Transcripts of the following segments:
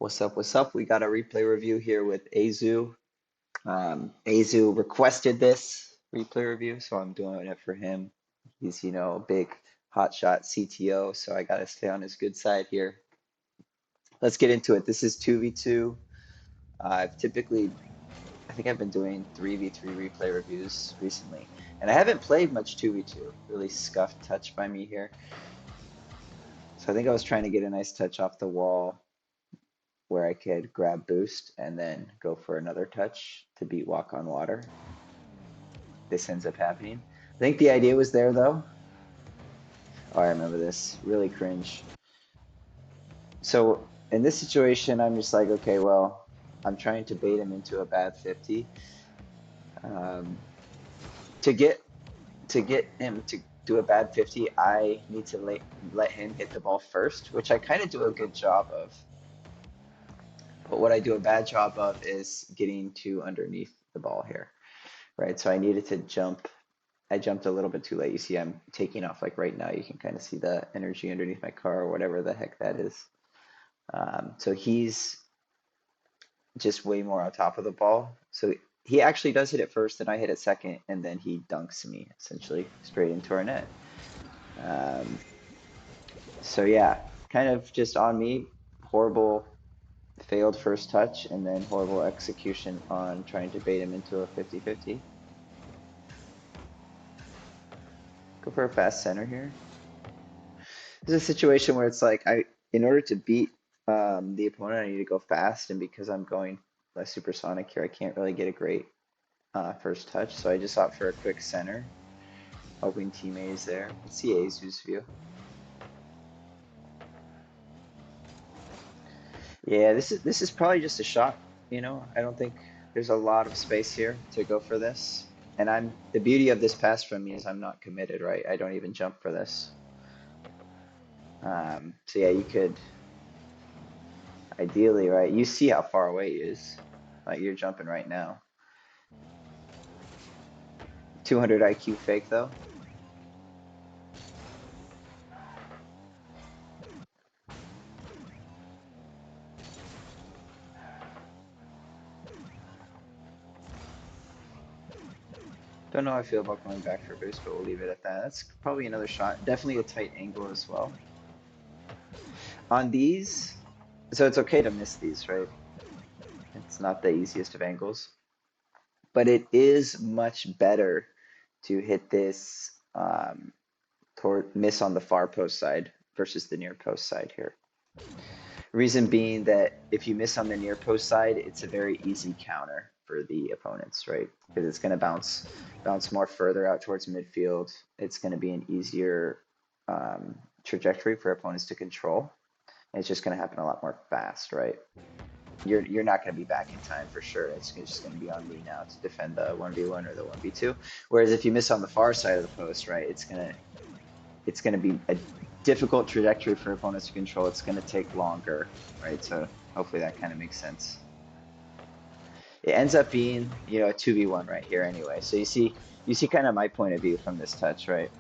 What's up? What's up? We got a replay review here with aZu. aZu requested this replay review, so I'm doing it for him. He's, a big hotshot CTO, so I gotta stay on his good side here. Let's get into it. This is 2v2. I think I've been doing 3v3 replay reviews recently, and I haven't played much 2v2. Really scuffed touch by me here. So I think I was trying to get a nice touch off the wall where I could grab boost and then go for another touch to beat walk on water. This ends up happening. I think the idea was there though. Oh, I remember this. Really cringe. So in this situation, I'm just like, okay, well, I'm trying to bait him into a bad 50. Um, to get him to do a bad 50, I need to let him hit the ball first, which I kind of do a good job of. But what I do a bad job of is getting to underneath the ball here, right? So I needed to jump. I jumped a little bit too late. You see I'm taking off like right now. You can kind of see the energy underneath my car or whatever the heck that is. So he's just way more on top of the ball. So he actually does hit it first, then I hit it second, and then he dunks me essentially straight into our net. So yeah, kind of just on me. Horrible failed first touch and then horrible execution on trying to bait him into a 50-50. Go for a fast center here. This is a situation where it's like in order to beat the opponent, I need to go fast, and because I'm going less supersonic here, I can't really get a great first touch. So I just opt for a quick center, hoping team A is there. Let's see aZu's view. Yeah, this is probably just a shot. I don't think there's a lot of space here to go for this. And the beauty of this pass from me is I'm not committed, right? I don't even jump for this. So yeah, you could ideally, right? You see how far away he is. Like you're jumping right now. 200 IQ fake though. Don't know how I feel about going back for boost, but we'll leave it at that. That's probably another shot. Definitely a tight angle as well. On these, so it's okay to miss these, right? It's not the easiest of angles, but it is much better to hit this toward miss on the far post side versus the near post side here. Reason being that if you miss on the near post side, it's a very easy counter for the opponents, right? Because it's going to bounce more further out towards midfield. It's going to be an easier trajectory for opponents to control. And it's just going to happen a lot more fast, right? You're not going to be back in time for sure. It's just going to be on me now to defend the 1v1 or the 1v2. Whereas if you miss on the far side of the post, right, it's gonna be a difficult trajectory for opponents to control. It's gonna take longer, right? So hopefully that kind of makes sense. It ends up being, a 2v1 right here anyway. So you see kind of my point of view from this touch, right?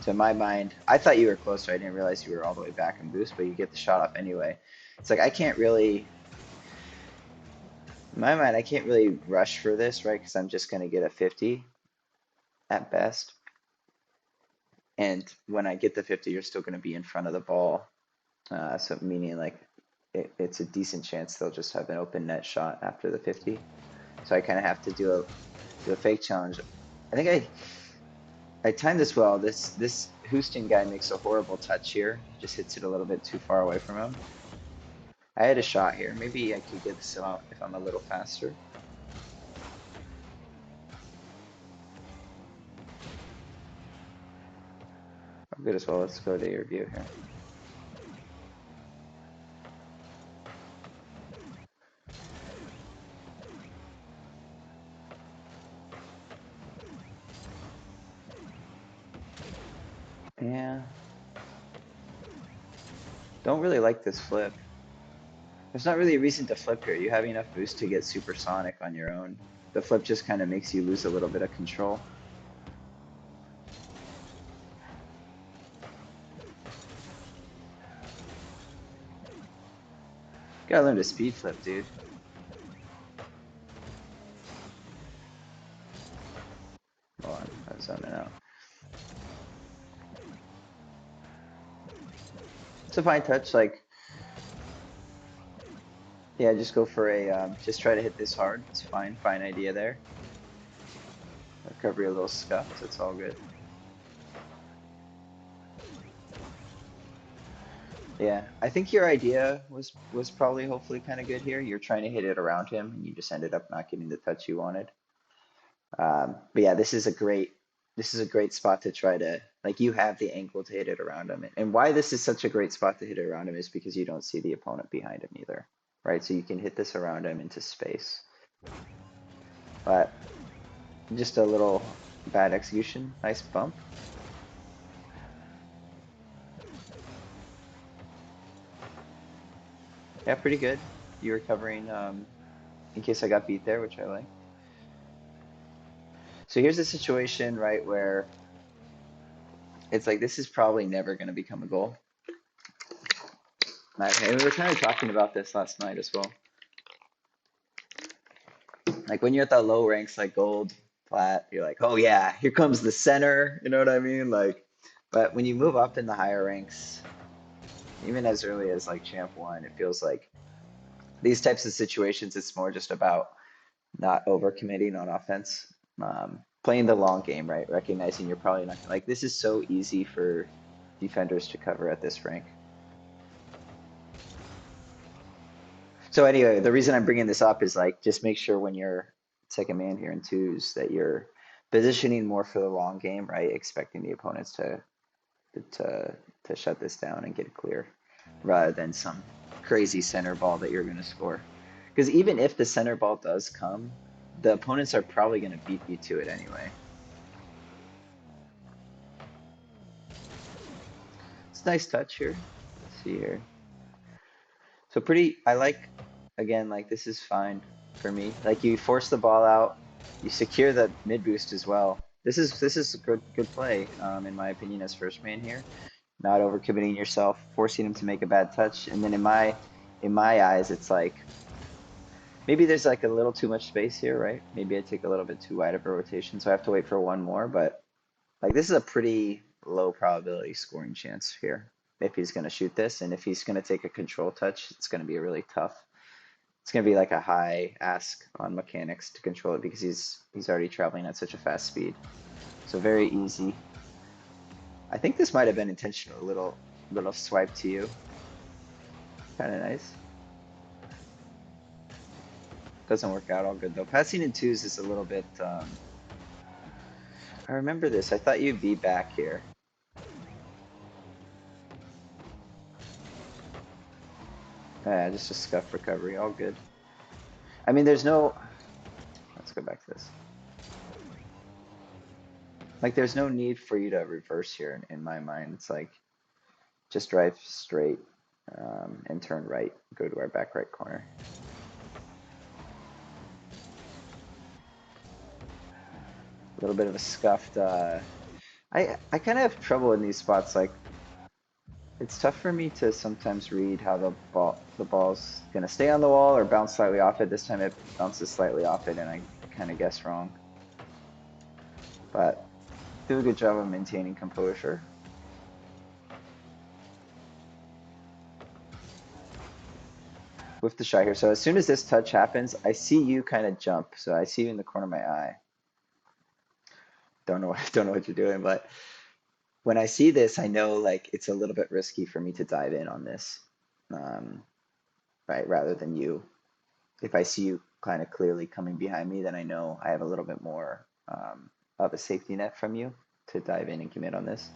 To my mind, I thought you were closer. I didn't realize you were all the way back in boost, but you get the shot off anyway. It's like I can't really, in my mind, I can't really rush for this, right? Because I'm just gonna get a 50 at best. And when I get the 50, you're still gonna be in front of the ball. So meaning like it's a decent chance they'll just have an open net shot after the 50. So I kind of have to do a fake challenge. I think I timed this well. This Houston guy makes a horrible touch here. Just hits it a little bit too far away from him. I had a shot here. Maybe I could get this out if I'm a little faster. I'm good as well. Let's go to your view here. Yeah. Don't really like this flip. There's not really a reason to flip here. You have enough boost to get supersonic on your own. The flip just kind of makes you lose a little bit of control. Gotta learn to speed flip, dude. Hold on, I was zoning out. It's a fine touch, like, yeah, just go for a, just try to hit this hard. It's fine, fine idea there. Recovery a little scuffed, it's all good. Yeah, I think your idea was probably hopefully kind of good here. You're trying to hit it around him, and you just ended up not getting the touch you wanted. But yeah, this is a great spot to try to like you have the angle to hit it around him. And why this is such a great spot to hit it around him is because you don't see the opponent behind him either, right? So you can hit this around him into space. But just a little bad execution, nice bump. Yeah, pretty good. You were covering in case I got beat there, which I like. So here's a situation, right, where it's like this is probably never going to become a goal. And we were kind of talking about this last night as well. Like when you're at the low ranks, like gold, plat, you're like, oh yeah, here comes the center. You know what I mean? Like, but when you move up in the higher ranks, even as early as like champ one, it feels like these types of situations, it's more just about not overcommitting on offense, playing the long game, right? Recognizing you're probably not like this is so easy for defenders to cover at this rank. So anyway, the reason I'm bringing this up is like just make sure when you're second man here in twos that you're positioning more for the long game, right? Expecting the opponents to to shut this down and get it clear, rather than some crazy center ball that you're going to score. Because even if the center ball does come, the opponents are probably going to beat you to it anyway. It's a nice touch here. Let's see here. So pretty, I like, again, like this is fine for me. Like you force the ball out, you secure the mid boost as well. This is a good play, in my opinion, as first man here. Not overcommitting yourself, forcing him to make a bad touch, and then in my eyes, it's like maybe there's like a little too much space here, right? Maybe I take a little bit too wide of a rotation, so I have to wait for one more. But like this is a pretty low probability scoring chance here if he's going to shoot this, and if he's going to take a control touch, it's going to be really tough. It's going to be like a high ask on mechanics to control it because he's already traveling at such a fast speed. So very easy. I think this might have been intentional. A little swipe to you. Kind of nice. Doesn't work out all good though. Passing in twos is a little bit. I remember this. I thought you'd be back here. Yeah, just a scuff recovery. All good. I mean, there's no. Let's go back to this. Like, there's no need for you to reverse here in my mind. It's like just drive straight and turn right. Go to our back right corner. A little bit of a scuffed. I kind of have trouble in these spots. Like it's tough for me to sometimes read how the ball's gonna stay on the wall or bounce slightly off it. This time it bounces slightly off it, and I kind of guess wrong. But do a good job of maintaining composure. With the shot here. So as soon as this touch happens, I see you kind of jump. So I see you in the corner of my eye. Don't know what don't know what you're doing, but when I see this, I know like it's a little bit risky for me to dive in on this, um, right? Rather than you. If I see you kind of clearly coming behind me, then I know I have a little bit more of a safety net from you to dive in and commit on this.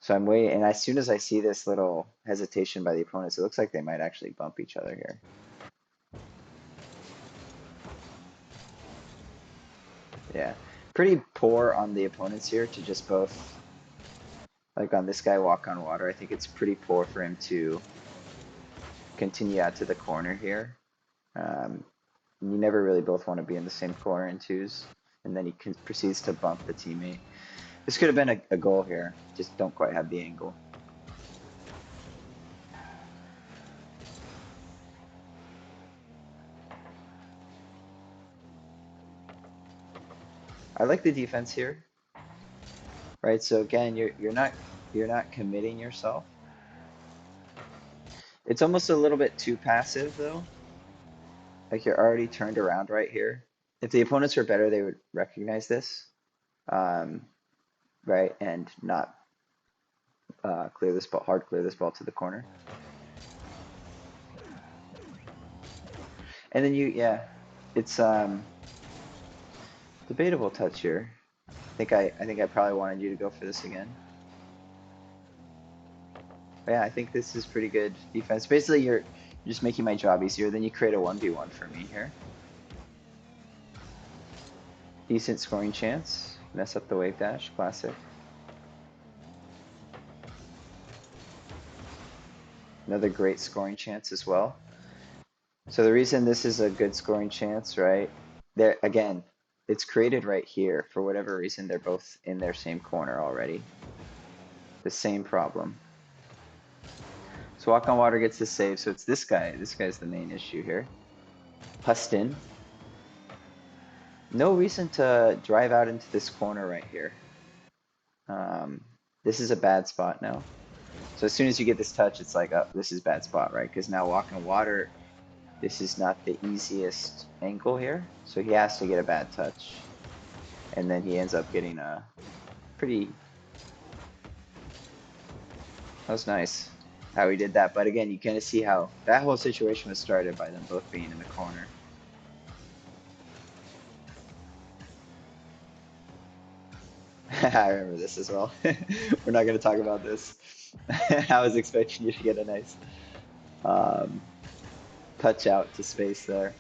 So I'm waiting, and as soon as I see this little hesitation by the opponents, it looks like they might actually bump each other here. Yeah, pretty poor on the opponents here to just both, like on this guy walk on water. I think it's pretty poor for him to continue out to the corner here. You never really both want to be in the same corner in twos, and then he proceeds to bump the teammate. This could have been a goal here, just don't quite have the angle. I like the defense here, right? So again, you're not committing yourself. It's almost a little bit too passive though. Like you're already turned around right here. If the opponents were better, they would recognize this, um, right, and not clear this ball, hard clear this ball to the corner. And then yeah, it's debatable touch here. I think I probably wanted you to go for this again. But yeah, I think this is pretty good defense. Basically, you're just making my job easier. Then you create a 1v1 for me here. Decent scoring chance. Mess up the wave dash. Classic. Another great scoring chance as well. So the reason this is a good scoring chance, right? There again, it's created right here. For whatever reason, they're both in their same corner already. The same problem. So Walk on Water gets the save. So it's this guy. This guy's the main issue here. Huston. No reason to drive out into this corner right here. This is a bad spot now. So as soon as you get this touch, it's like, oh, this is bad spot, right? Because now Walk on Water, this is not the easiest angle here. So he has to get a bad touch. And then he ends up getting a pretty... That was nice how he did that. But again, you kind of see how that whole situation was started by them both being in the corner. I remember this as well. We're not going to talk about this. I was expecting you to get a nice um, touch out to space there.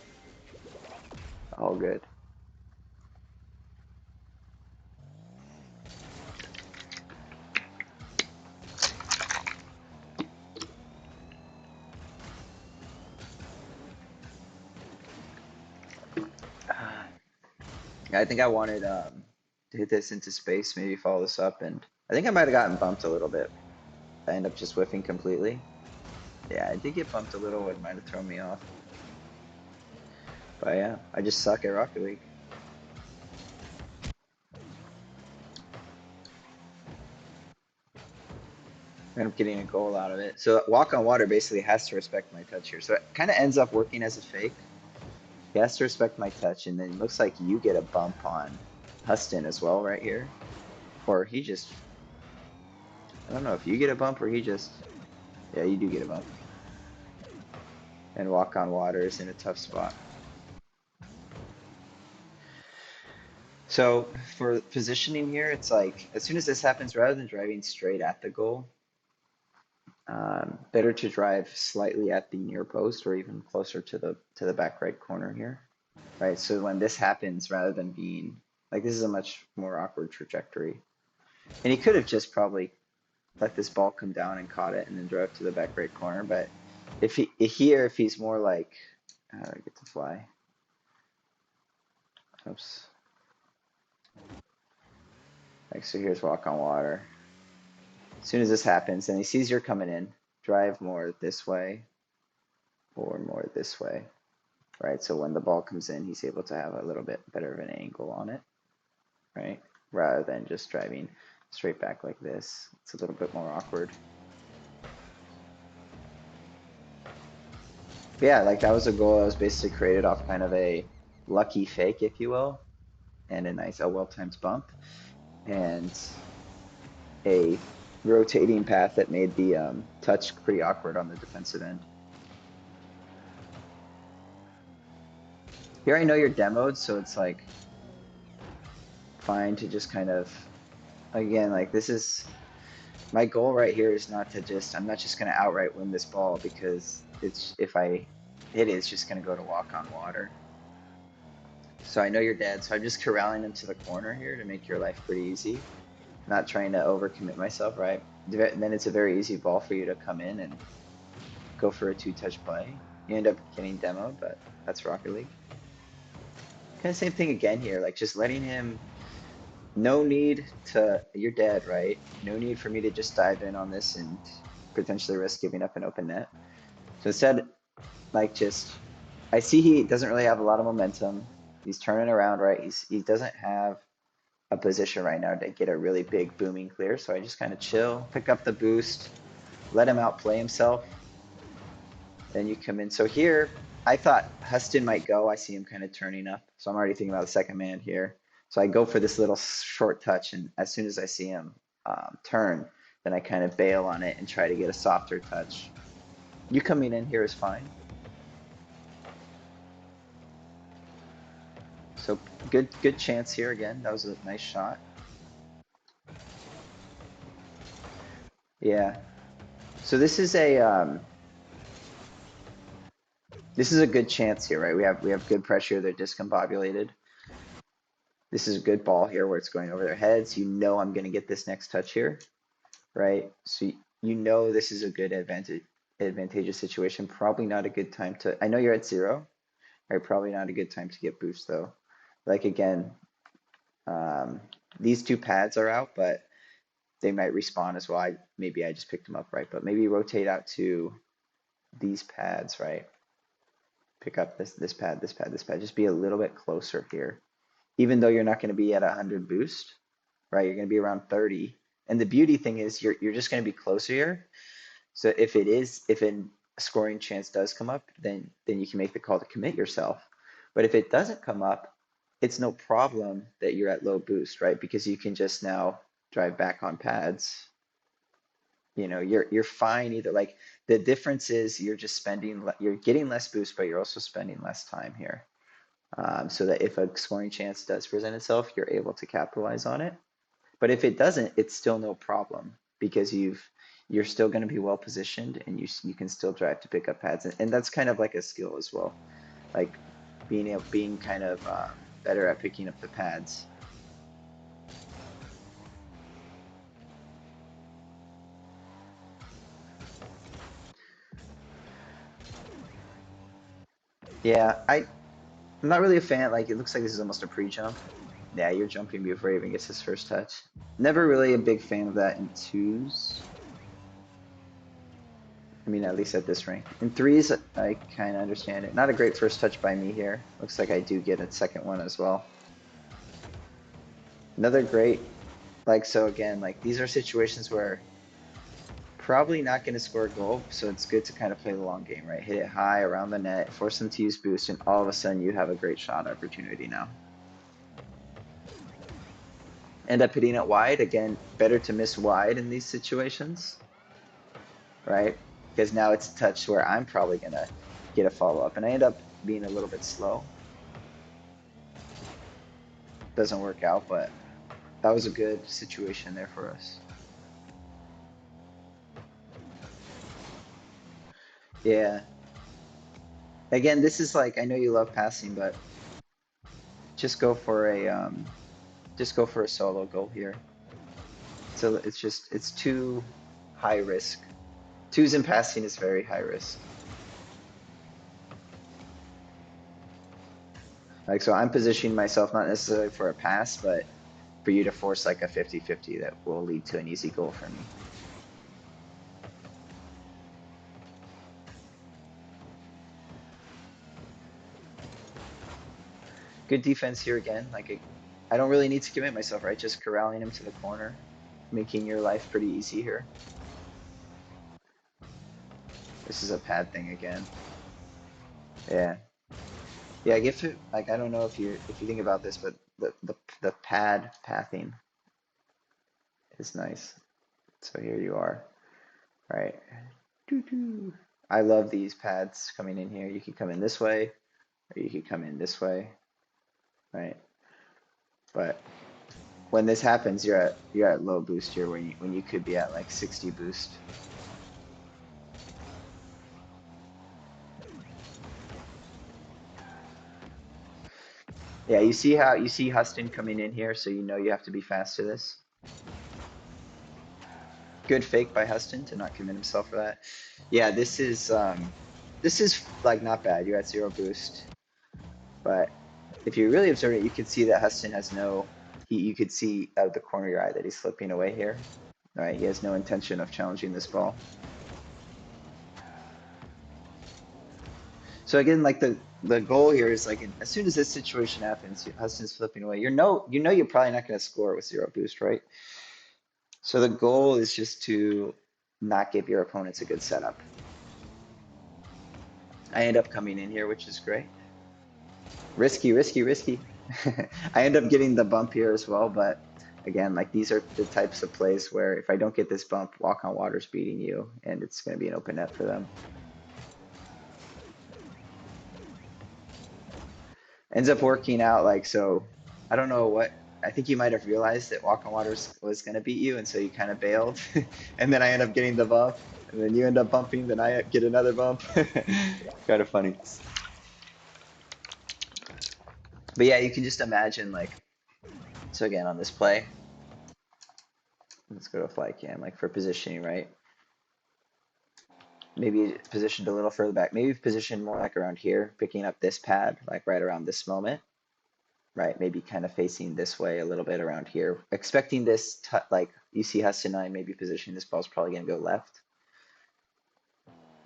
All good. I think I wanted to hit this into space, maybe follow this up, and I think I might have gotten bumped a little bit. I end up just whiffing completely. Yeah, I did get bumped a little. It might have thrown me off. But yeah, I just suck at Rocket League. I end up getting a goal out of it. So Walk on Water basically has to respect my touch here. So it kind of ends up working as a fake. He has to respect my touch, and then it looks like you get a bump on Huston as well right here. Or he just... I don't know if you get a bump or he just... Yeah, you do get a bump. And Walk on Water is in a tough spot. So for positioning here, it's like as soon as this happens, rather than driving straight at the goal, better to drive slightly at the near post or even closer to the back right corner here, right? So when this happens, rather than being like this is a much more awkward trajectory, and he could have just probably let this ball come down and caught it and then drove to the back right corner. But if he's more like, how do I get to fly? Oops. Like, so here's Walk on Water. As soon as this happens, and he sees you're coming in, drive more this way or more this way, right? So when the ball comes in, he's able to have a little bit better of an angle on it, right? Rather than just driving straight back like this. It's a little bit more awkward. But yeah, like that was a goal that was basically created off kind of a lucky fake, if you will, and a well-timed bump, and a rotating path that made the touch pretty awkward on the defensive end. Here I know you're demoed, so it's like fine to just kind of, again, like this is, my goal right here is not to just, I'm not just going to outright win this ball because it's, if I hit it, it's just going to go to Walk on Water. So I know you're dead, so I'm just corralling him to the corner here to make your life pretty easy. Not trying to overcommit myself, right? Then it's a very easy ball for you to come in and go for a two-touch play. You end up getting demoed, but that's Rocket League. Kind of same thing again here, like just letting him, no need to, you're dead, right? No need for me to just dive in on this and potentially risk giving up an open net. So instead, like just, I see he doesn't really have a lot of momentum. He's turning around, right? He doesn't have a position right now to get a really big booming clear. So I just kind of chill, pick up the boost, let him outplay himself. Then you come in. So here, I thought Huston might go. I see him kind of turning up. So I'm already thinking about the second man here. So I go for this little short touch, and as soon as I see him turn, then I kind of bail on it and try to get a softer touch. You coming in here is fine. So good chance here again. That was a nice shot. Yeah. So this is a good chance here, right? We have good pressure. They're discombobulated. This is a good ball here where it's going over their heads. You know I'm going to get this next touch here, right? So you know this is a good advantageous situation. Probably not a good time to. I know you're at 0, right? Probably not a good time to get boost though. Like again, um, these two pads are out, but they might respawn as well. Maybe I just picked them up right, but maybe rotate out to these pads, right? Pick up this pad, this pad, this pad. Just be a little bit closer here, even though you're not going to be at 100 boost, right? You're going to be around 30. And the beauty thing is you're just going to be closer here. So if a scoring chance does come up, then you can make the call to commit yourself. But if it doesn't come up, it's no problem that you're at low boost, right? Because you can just now drive back on pads. You know, you're fine either. Like the difference is you're getting less boost, but you're also spending less time here. So that if a scoring chance does present itself, you're able to capitalize on it. But if it doesn't, it's still no problem because you're still going to be well positioned and you can still drive to pick up pads, and that's kind of like a skill as well, like being kind of better at picking up the pads. Yeah, I'm not really a fan. Like it looks like this is almost a pre-jump. Yeah, you're jumping before he even gets his first touch. Never really a big fan of that in twos. I mean, at least at this rank. In threes, I kind of understand it. Not a great first touch by me here. Looks like I do get a second one as well. Another great, like, so again, like these are situations where probably not going to score a goal. So it's good to kind of play the long game, right? Hit it high around the net, force them to use boost, and all of a sudden you have a great shot opportunity now. End up hitting it wide. Again, better to miss wide in these situations, right? Because now it's a touch where I'm probably going to get a follow up. And I end up being a little bit slow. Doesn't work out, but that was a good situation there for us. Yeah. Again, this is like I know you love passing, but just go for a solo goal here. So it's too high risk. Twos in passing is very high risk. Like so I'm positioning myself not necessarily for a pass, but for you to force like a 50-50 that will lead to an easy goal for me. Good defense here again. Like I don't really need to commit myself, right? Just corralling him to the corner, making your life pretty easy here. This is a pad thing again. Yeah. Yeah, I guess it, like I don't know if you think about this, but the pad pathing is nice. So here you are, right? Doo-doo. I love these pads coming in here. You can come in this way, or you could come in this way, right? But when this happens, you're at low boost here when you could be at like 60 boost. Yeah, you see Huston coming in here, so you know you have to be fast to this. Good fake by Huston to not commit himself for that. Yeah, this is like not bad. You're at 0 boost, but if you really observe it, you can see that Huston has no. You could see out of the corner of your eye that he's slipping away here. Right, he has no intention of challenging this ball. So again, like the goal here is like as soon as this situation happens, Huston's flipping away. You know you're probably not going to score with zero boost, right? So the goal is just to not give your opponents a good setup. I end up coming in here, which is great. Risky, risky, risky. I end up getting the bump here as well, but again, like these are the types of plays where if I don't get this bump, walk on water's beating you, and it's going to be an open net for them. Ends up working out like so. I don't know what. I think you might have realized that walk on water was going to beat you, and so you kind of bailed, and then I end up getting the bump, and then you end up bumping, then I get another bump. Kind of funny. But yeah, you can just imagine like so again on this play. Let's go to fly cam, like for positioning, right? Maybe positioned a little further back. Maybe positioned more like around here, picking up this pad, like right around this moment, right? Maybe kind of facing this way a little bit around here. Expecting this, like you see Huston and I maybe positioning this ball's probably going to go left,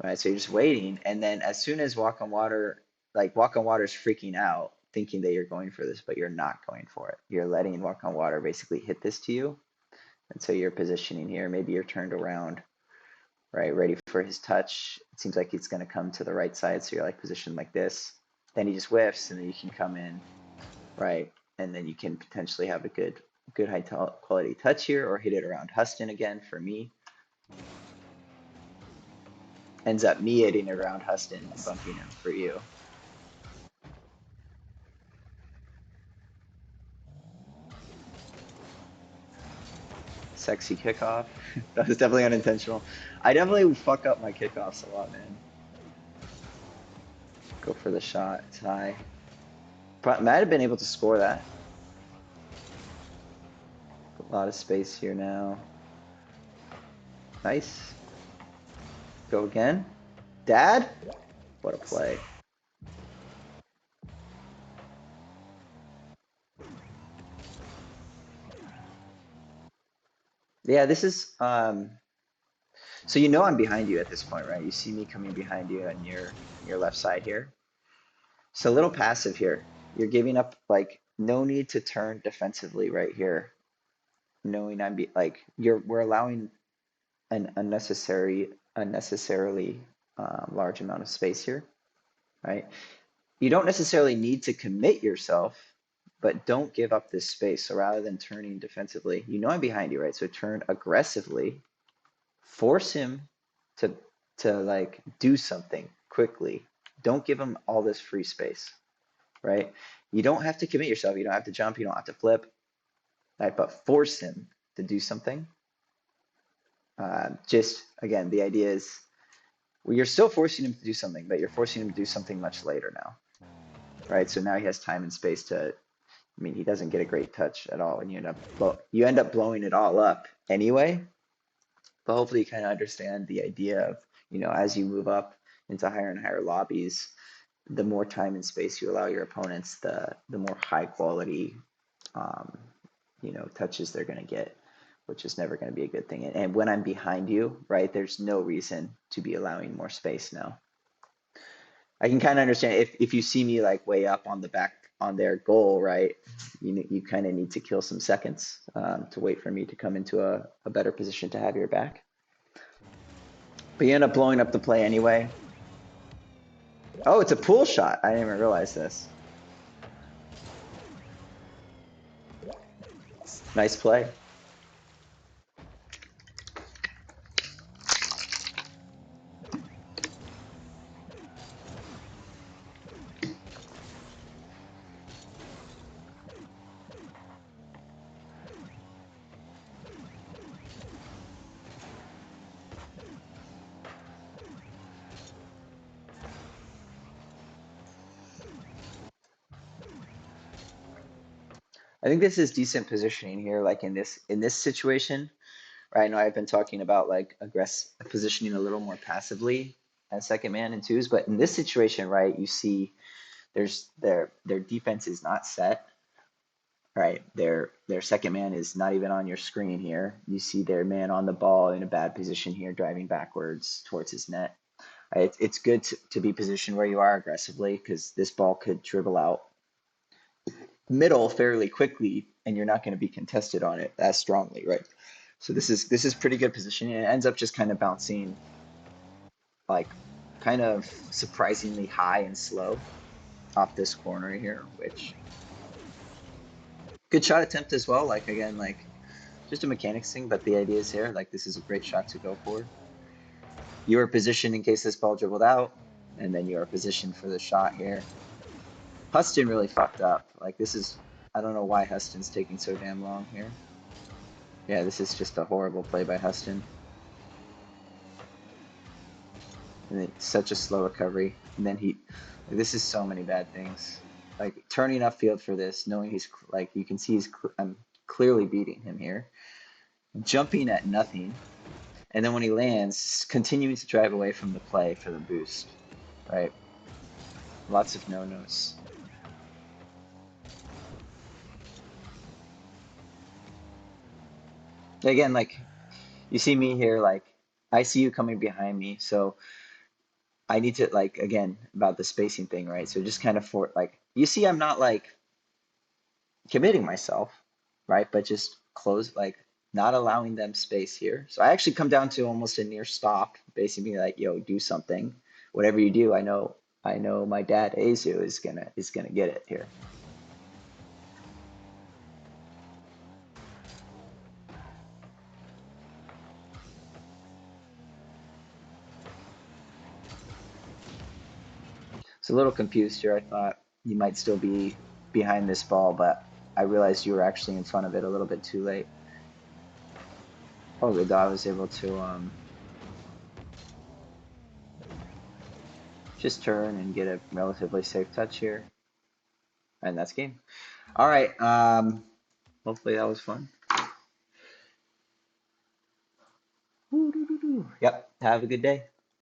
right? So you're just waiting. And then as soon as walk on water, like walk on water's freaking out, thinking that you're going for this, but you're not going for it. You're letting walk on water basically hit this to you. And so you're positioning here. Maybe you're turned around, right? Ready for his touch. It seems like it's going to come to the right side. So you're like positioned like this. Then he just whiffs, and then you can come in, right? And then you can potentially have a good high quality touch here, or hit it around Huston again for me. Ends up me hitting it around Huston and bumping him for you. Sexy kickoff. That was definitely unintentional. I definitely fuck up my kickoffs a lot, man. Go for the shot. It's high. Might have been able to score that. A lot of space here now. Nice. Go again. Dad? What a play. Yeah, this is so you know I'm behind you at this point, right? You see me coming behind you on your left side here. So a little passive here. You're giving up like no need to turn defensively right here, knowing like we're allowing an unnecessarily large amount of space here, right? You don't necessarily need to commit yourself, but don't give up this space. So rather than turning defensively, you know I'm behind you, right? So turn aggressively, force him to like do something quickly. Don't give him all this free space, right? You don't have to commit yourself. You don't have to jump. You don't have to flip, right? But force him to do something. Just again, the idea is well, you're still forcing him to do something, but you're forcing him to do something much later now, right? So now he has time and space to. I mean, he doesn't get a great touch at all, and you end up blowing it all up anyway. But hopefully, you kind of understand the idea of as you move up into higher and higher lobbies, the more time and space you allow your opponents, the more high quality, um, touches they're going to get, which is never going to be a good thing. And when I'm behind you, right, there's no reason to be allowing more space now. I can kind of understand if you see me like way up on the back on their goal, right? You kind of need to kill some seconds to wait for me to come into a better position to have your back. But you end up blowing up the play anyway. Oh, it's a pool shot. I didn't even realize this. Nice play. I think this is decent positioning here, like in this situation. Right, I know I've been talking about like aggressive positioning a little more passively as second man and twos, but in this situation, right, you see their defense is not set. Right, their second man is not even on your screen here. You see their man on the ball in a bad position here, driving backwards towards his net. It's good to be positioned where you are aggressively because this ball could dribble out middle fairly quickly, and you're not going to be contested on it as strongly, right? So this is pretty good positioning. And it ends up just kind of bouncing like kind of surprisingly high and slow off this corner here, which good shot attempt as well. Like again, like just a mechanics thing, but the idea is here. Like this is a great shot to go for. You are positioned in case this ball dribbled out, and then you are positioned for the shot here. Huston really fucked up. Like this is, I don't know why Huston's taking so damn long here. Yeah, this is just a horrible play by Huston. And it's such a slow recovery. And then like, this is so many bad things. Like turning upfield for this, knowing he's like, you can see I'm clearly beating him here. Jumping at nothing. And then when he lands, continuing to drive away from the play for the boost, right? Lots of no-nos. Again, like you see me here, like I see you coming behind me, so I need to like again about the spacing thing, right? So just kind of for like you see, I'm not like committing myself, right? But just close like not allowing them space here. So I actually come down to almost a near stop, basically like, yo, do something. Whatever you do, I know my dad aZu is gonna get it here. So a little confused here. I thought you might still be behind this ball, but I realized you were actually in front of it a little bit too late. Oh, good. I was able to just turn and get a relatively safe touch here, and that's game. All right. Hopefully that was fun. Yep. Have a good day.